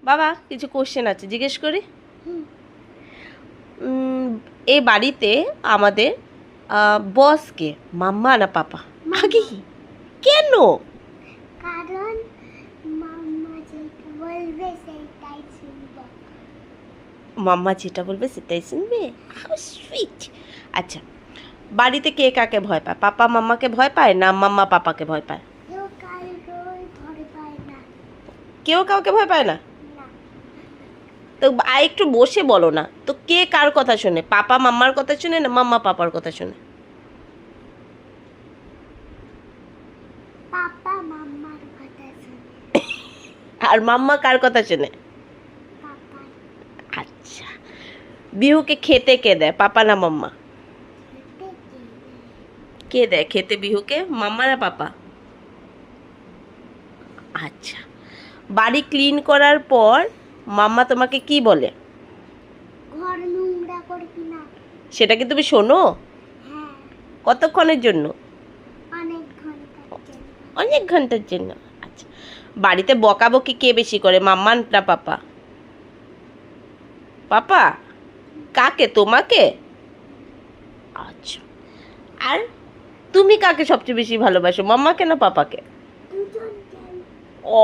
বাবা কিছু কোশ্চেন আছে, জিজ্ঞেস করি। এই বাড়িতে আমাদের বস কে, মাম্মা না পাপা? আগে কেন? কারণ মাম্মা যেটা বলবে সেটাই শুনবো। মাম্মা যেটা বলবে সেটাই শুনবে। How sweet. আচ্ছা, বাড়িতে কে কাকে ভয় পায়? পাপা মাম্মাকে ভয় পায় না মাম্মা পাপাকে ভয় পায়? কেউ কারোর ভয় পায় না। কেউ কাউকে ভয় পায় না। না, তো একটু বসে বলো না তো, কে কার কথা শোনে? পাপা মাম্মার কথা শুনে না মাম্মা পাপার কথা শুনে? পাপা মাম্মার কথা শুনে। আর মাম্মা কার কথা শোনে? পাপা আচ্ছা, বিহুকে খেতে কে দেয়, পাপা না মাম্মা? খেতে কে দেয়? কে দেয় খেতে বিহুকে, মাম্মা না পাপা? আচ্ছা, বাড়ি ক্লিন করার পর মাম্মা তোমাকে কি বলে? ঘর নোংরা করবি না। সেটা কি তুমি শোনো? হ্যাঁ, কতক্ষণের জন্য? অনেক ঘন্টার জন্য। অনেক ঘন্টার জন্য। আচ্ছা, বাড়িতে বকাবকি কে বেশি করে, মাম্মা না পাপা? পাপা। কাকে, তোমাকে? আচ্ছা, আর তুমি কাকে সবচেয়ে বেশি ভালোবাসো, মাম্মাকে না পাপাকে? দুজনকেই। ও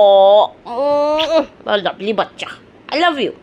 লাভলি বাচ্চা, আই লাভ ইউ।